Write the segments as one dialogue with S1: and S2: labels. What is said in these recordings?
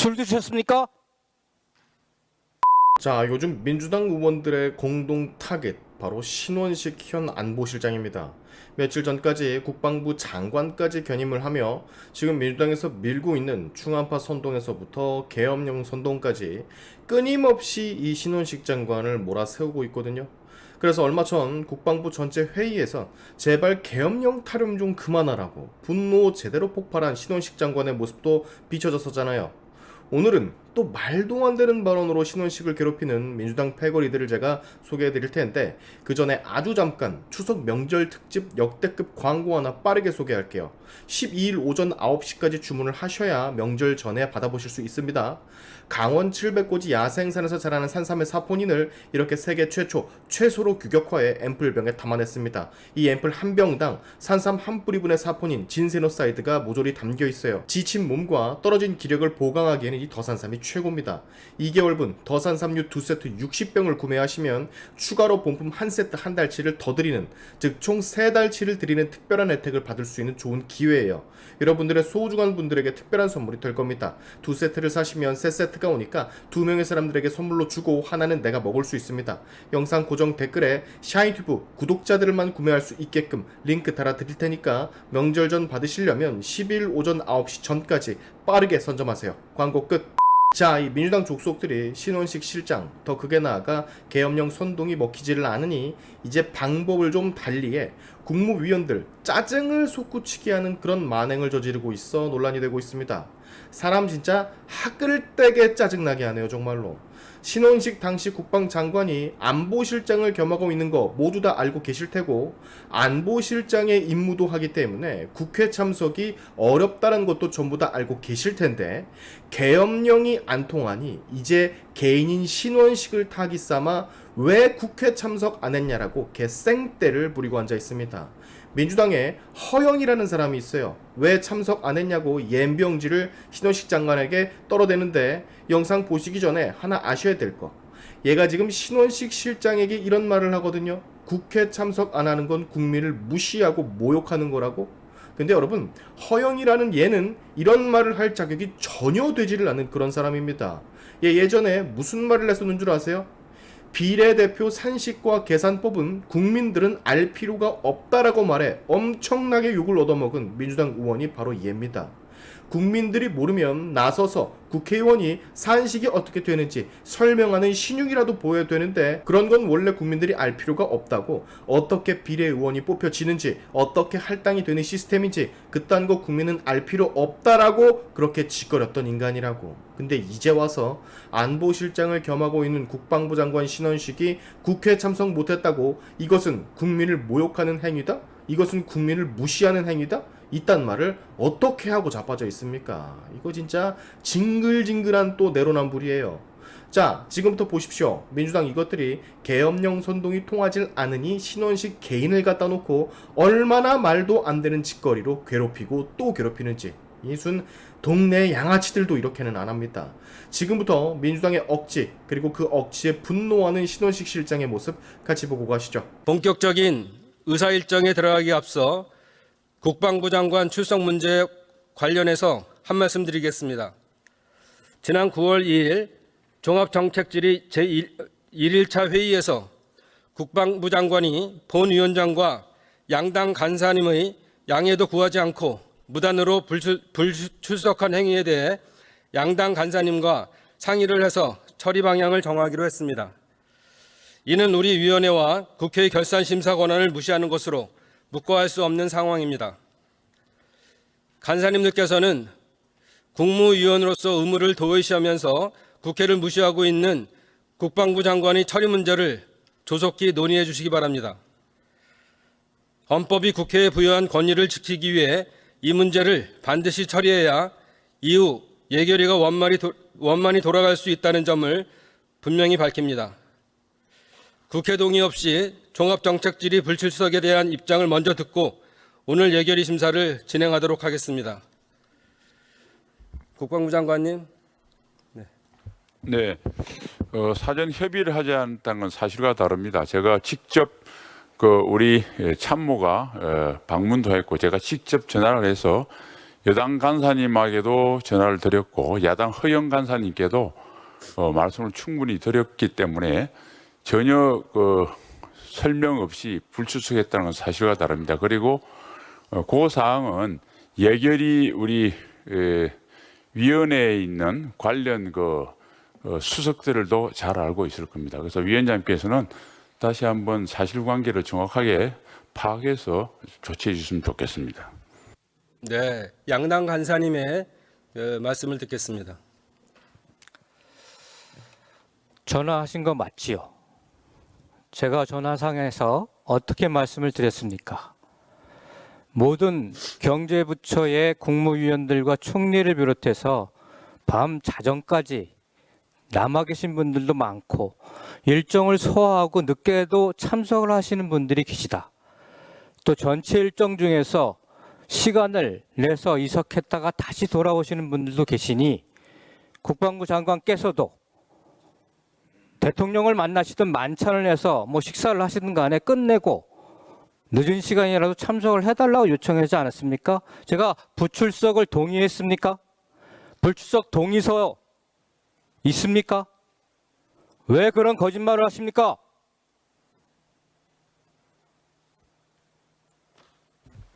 S1: 술 드셨습니까?
S2: 자, 요즘 민주당 의원들의 공동 타겟 바로 신원식 현 안보실장입니다. 며칠 전까지 국방부 장관까지 견임을 하며 지금 민주당에서 밀고 있는 충암파 선동에서부터 계엄령 선동까지 끊임없이 이 신원식 장관을 몰아세우고 있거든요. 그래서 얼마 전 국방부 전체 회의에서 제발 계엄령 타령 좀 그만하라고 분노 제대로 폭발한 신원식 장관의 모습도 비춰졌었잖아요. 오늘은 또 말도 안 되는 발언으로 신원식을 괴롭히는 민주당 패거리들을 제가 소개해 드릴 텐데 그 전에 아주 잠깐 추석 명절 특집 역대급 광고 하나 빠르게 소개할게요. 12일 오전 9시까지 주문을 하셔야 명절 전에 받아보실 수 있습니다. 강원 700고지 야생산에서 자라는 산삼의 사포닌을 이렇게 세계 최초로 규격화해 앰플병에 담아냈습니다. 이 앰플 한 병당 산삼 한 뿌리분의 사포닌, 진세노사이드가 모조리 담겨 있어요. 지친 몸과 떨어진 기력을 보강하기에는 이 더산삼이 최고입니다. 2개월분 더산삼류 2세트 60병을 구매하시면 추가로 본품 1세트 한 달치를 더 드리는, 즉 총 3달치를 드리는 특별한 혜택을 받을 수 있는 좋은 기회예요. 여러분들의 소중한 분들에게 특별한 선물이 될 겁니다. 2세트를 사시면 3세트가 오니까 2명의 사람들에게 선물로 주고 하나는 내가 먹을 수 있습니다. 영상 고정 댓글에 샤이튜브 구독자들만 구매할 수 있게끔 링크 달아 드릴 테니까 명절 전 받으시려면 10일 오전 9시 전까지 빠르게 선점하세요. 광고 끝. 자, 이 민주당 족속들이 신원식 실장, 더 극에 나아가 계엄령 선동이 먹히지를 않으니 이제 방법을 좀 달리해 국무위원들 짜증을 솟구치게 하는 그런 만행을 저지르고 있어 논란이 되고 있습니다. 사람 진짜 학을떼게 짜증나게 하네요, 정말로. 신원식 당시 국방장관이 안보실장을 겸하고 있는 거 모두 다 알고 계실 테고, 안보실장의 임무도 하기 때문에 국회 참석이 어렵다는 것도 전부 다 알고 계실 텐데, 계엄령이 안 통하니 이제 개인인 신원식을 타깃 삼아 왜 국회 참석 안 했냐라고 개쌩떼를 부리고 앉아 있습니다. 민주당에 허영이라는 사람이 있어요. 왜 참석 안 했냐고 옌병지를 신원식 장관에게 떨어대는데, 영상 보시기 전에 하나 아셔야 될 거. 얘가 지금 신원식 실장에게 이런 말을 하거든요. 국회 참석 안 하는 건 국민을 무시하고 모욕하는 거라고? 근데 여러분, 허영이라는 얘는 이런 말을 할 자격이 전혀 되지를 않는 그런 사람입니다. 얘 예전에 무슨 말을 했었는 줄 아세요? 비례대표 산식과 계산법은 국민들은 알 필요가 없다라고 말해 엄청나게 욕을 얻어먹은 민주당 의원이 바로 얘입니다. 국민들이 모르면 나서서 국회의원이 산식이 어떻게 되는지 설명하는 신용이라도 보여야 되는데, 그런 건 원래 국민들이 알 필요가 없다고, 어떻게 비례의원이 뽑혀지는지, 어떻게 할당이 되는 시스템인지 그딴 거 국민은 알 필요 없다라고 그렇게 짓거렸던 인간이라고. 근데 이제 와서 안보실장을 겸하고 있는 국방부 장관 신원식이 국회 참석 못했다고 이것은 국민을 모욕하는 행위다? 이것은 국민을 무시하는 행위다? 이딴 말을 어떻게 하고 자빠져 있습니까? 이거 진짜 징글징글한 또 내로남불이에요. 자, 지금부터 보십시오. 민주당 이것들이 계엄령 선동이 통하질 않으니 신원식 개인을 갖다 놓고 얼마나 말도 안 되는 짓거리로 괴롭히고 또 괴롭히는지. 이순 동네 양아치들도 이렇게는 안 합니다. 지금부터 민주당의 억지, 그리고 그 억지에 분노하는 신원식 실장의 모습 같이 보고 가시죠.
S3: 본격적인 의사 일정에 들어가기 앞서 국방부 장관 출석 문제 관련해서 한 말씀 드리겠습니다. 지난 9월 2일 종합정책질의 제1일차 회의에서 국방부 장관이 본 위원장과 양당 간사님의 양해도 구하지 않고 무단으로 불출석한 행위에 대해 양당 간사님과 상의를 해서 처리 방향을 정하기로 했습니다. 이는 우리 위원회와 국회의 결산심사 권한을 무시하는 것으로 묵과할 수 없는 상황입니다. 간사님들께서는 국무위원으로서 의무를 도외시하면서 국회를 무시하고 있는 국방부 장관의 처리 문제를 조속히 논의해 주시기 바랍니다. 헌법이 국회에 부여한 권위를 지키기 위해 이 문제를 반드시 처리해야 이후 예결위가 원만히 돌아갈 수 있다는 점을 분명히 밝힙니다. 국회 동의 없이 종합정책질의 불출석에 대한 입장을 먼저 듣고 오늘 예결위 심사를 진행하도록 하겠습니다. 국방부 장관님.
S4: 네, 사전 협의를 하지 않았다는 건 사실과 다릅니다. 제가 직접 우리 참모가 방문도 했고 제가 직접 전화를 해서 여당 간사님에게도 전화를 드렸고 야당 허영 간사님께도 말씀을 충분히 드렸기 때문에 전혀 설명 없이 불출석했다는 건 사실과 다릅니다. 그리고 그 사항은 예결위 우리 위원회에 있는 관련 수석들도 잘 알고 있을 겁니다. 그래서 위원장님께서는 다시 한번 사실관계를 정확하게 파악해서 조치해 주시면 좋겠습니다.
S3: 네, 양당 간사님의 말씀을 듣겠습니다.
S1: 전화하신 거 맞지요? 제가 전화상에서 어떻게 말씀을 드렸습니까? 모든 경제부처의 국무위원들과 총리를 비롯해서 밤 자정까지 남아 계신 분들도 많고 일정을 소화하고 늦게도 참석을 하시는 분들이 계시다. 또 전체 일정 중에서 시간을 내서 이석했다가 다시 돌아오시는 분들도 계시니 국방부 장관께서도 대통령을 만나시든 만찬을 해서 식사를 하시든 간에 끝내고 늦은 시간이라도 참석을 해달라고 요청하지 않았습니까? 제가 부출석을 동의했습니까? 불출석 동의서 있습니까? 왜 그런 거짓말을 하십니까?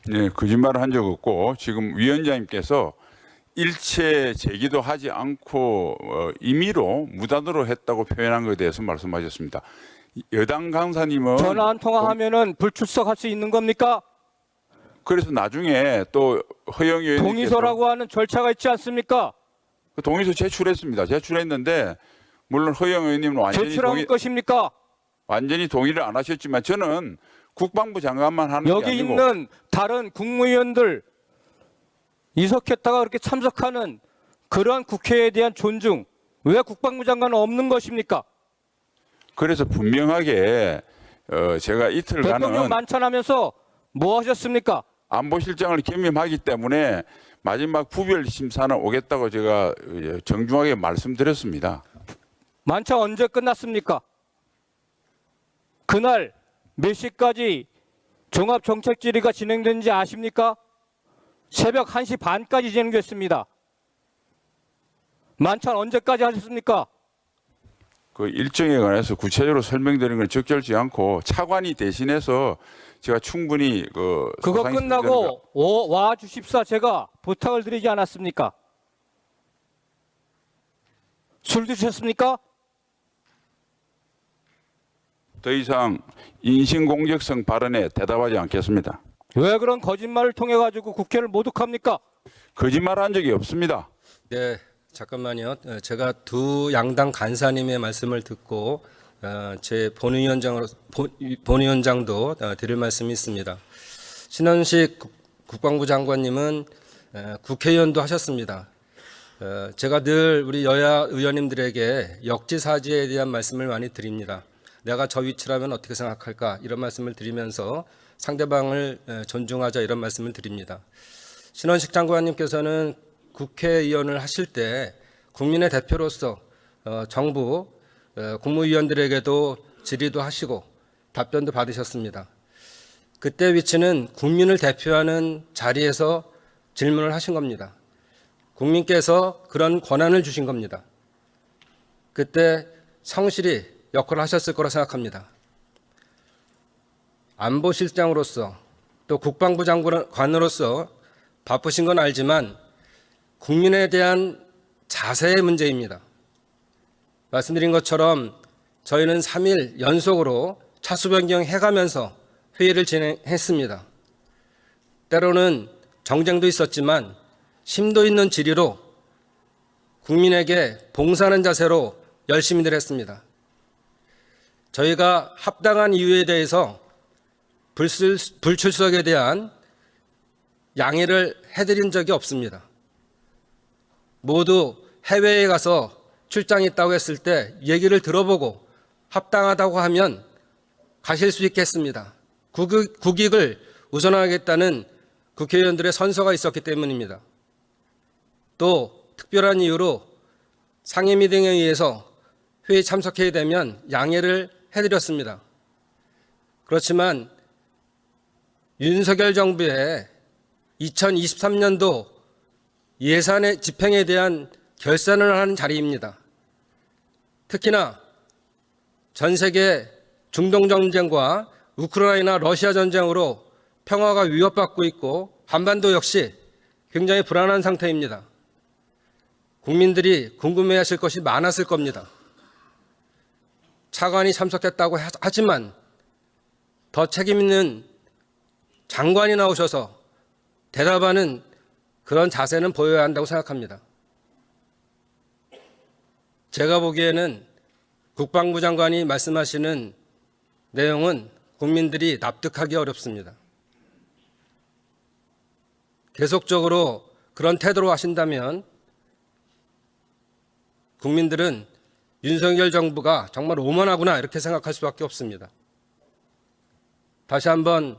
S4: 네, 거짓말을 한 적 없고 지금 위원장님께서 일체 제기도 하지 않고 임의로 무단으로 했다고 표현한 것에 대해서 말씀하셨습니다. 여당 강사님은
S1: 전화 한 통화하면은 불출석할 수 있는 겁니까?
S4: 그래서 나중에 또 허영 의원님께서
S1: 동의서라고 하는 절차가 있지 않습니까?
S4: 그 동의서 제출했습니다. 제출했는데 물론 허영 의원님은
S1: 제출한 것입니까?
S4: 완전히 동의를 안 하셨지만 저는 국방부 장관만 하는 게
S1: 여기
S4: 아니고
S1: 있는 다른 국무위원들 이석했다가 그렇게 참석하는 그러한 국회에 대한 존중, 왜 국방부 장관은 없는 것입니까?
S4: 그래서 분명하게 제가
S1: 대통령
S4: 이틀간은
S1: 만찬하면서 뭐 하셨습니까?
S4: 안보실장을 겸임하기 때문에 마지막 부별 심사는 오겠다고 제가 정중하게 말씀드렸습니다.
S1: 만찬 언제 끝났습니까? 그날 몇 시까지 종합정책질의가 진행된지 아십니까? 새벽 1시 반까지 진행됐습니다. 만찬 언제까지 하셨습니까?
S4: 그 일정에 관해서 구체적으로 설명드리는 건 적절치 않고 차관이 대신해서 제가 충분히
S1: 그거
S4: 사상이
S1: 끝나고 와 주십사 제가 부탁을 드리지 않았습니까? 술 드셨습니까?
S4: 더 이상 인신공격성 발언에 대답하지 않겠습니다.
S1: 왜 그런 거짓말을 통해 가지고 국회를 모독합니까?
S4: 거짓말한 적이 없습니다.
S3: 네, 잠깐만요. 제가 두 양당 간사님의 말씀을 듣고 제 본위원장도 드릴 말씀이 있습니다. 신원식 국방부 장관님은 국회의원도 하셨습니다. 제가 늘 우리 여야 의원님들에게 역지사지에 대한 말씀을 많이 드립니다. 내가 저 위치라면 어떻게 생각할까 이런 말씀을 드리면서 상대방을 존중하자 이런 말씀을 드립니다. 신원식 장관님께서는 국회의원을 하실 때 국민의 대표로서 정부 국무위원들에게도 질의도 하시고 답변도 받으셨습니다. 그때 위치는 국민을 대표하는 자리에서 질문을 하신 겁니다. 국민께서 그런 권한을 주신 겁니다. 그때 성실히 역할을 하셨을 거라 생각합니다. 안보실장으로서 또 국방부 장관으로서 바쁘신 건 알지만 국민에 대한 자세의 문제입니다. 말씀드린 것처럼 저희는 3일 연속으로 차수 변경해가면서 회의를 진행했습니다. 때로는 정쟁도 있었지만 심도 있는 질의로 국민에게 봉사하는 자세로 열심히들 했습니다. 저희가 합당한 이유에 대해서 불출석에 대한 양해를 해드린 적이 없습니다. 모두 해외에 가서 출장이 있다고 했을 때 얘기를 들어보고 합당하다고 하면 가실 수 있겠습니다. 국익을 우선하겠다는 국회의원들의 선서가 있었기 때문입니다. 또 특별한 이유로 상임위 등에 의해서 회의 참석해야 되면 양해를 해드렸습니다. 그렇지만 윤석열 정부의 2023년도 예산의 집행에 대한 결산을 하는 자리입니다. 특히나 전 세계 중동 전쟁과 우크라이나 러시아 전쟁으로 평화가 위협받고 있고 한반도 역시 굉장히 불안한 상태입니다. 국민들이 궁금해하실 것이 많았을 겁니다. 차관이 참석했다고 하지만 더 책임 있는 장관이 나오셔서 대답하는 그런 자세는 보여야 한다고 생각합니다. 제가 보기에는 국방부 장관이 말씀하시는 내용은 국민들이 납득하기 어렵습니다. 계속적으로 그런 태도로 하신다면 국민들은 윤석열 정부가 정말 오만하구나 이렇게 생각할 수밖에 없습니다. 다시 한번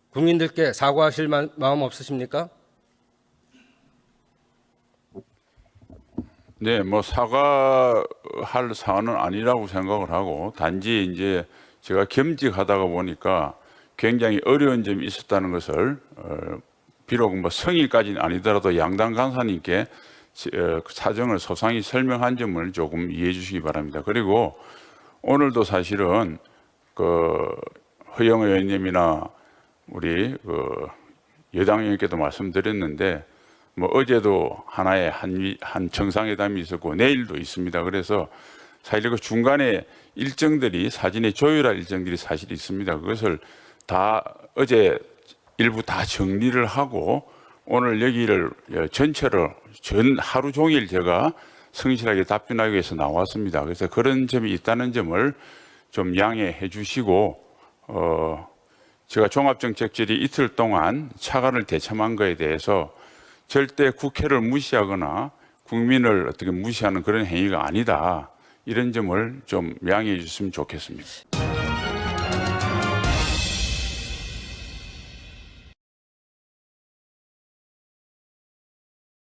S3: 국민들께 사과하실 마음 없으십니까?
S4: 네, 뭐 사과할 사안은 아니라고 생각을 하고 단지 이제 제가 겸직하다가 보니까 굉장히 어려운 점이 있었다는 것을 비록 뭐 성의까지는 아니더라도 양당 간사님께 사정을 소상히 설명한 점을 조금 이해해 주시기 바랍니다. 그리고 오늘도 사실은 허영 의원님이나 우리 여당 의원께도 말씀드렸는데 뭐 어제도 하나의 한 정상회담이 있었고 내일도 있습니다. 그래서 사실 그 중간에 일정들이 사진에 조율할 일정들이 사실 있습니다. 그것을 다 어제 일부 다 정리를 하고 오늘 여기를 전체를 하루 종일 제가 성실하게 답변하기 위해서 나왔습니다. 그래서 그런 점이 있다는 점을 좀 양해해 주시고 제가 종합정책질의 이틀 동안 차관을 대참한 거에 대해서 절대 국회를 무시하거나 국민을 어떻게 무시하는 그런 행위가 아니다. 이런 점을 좀 양해해 주셨으면 좋겠습니다.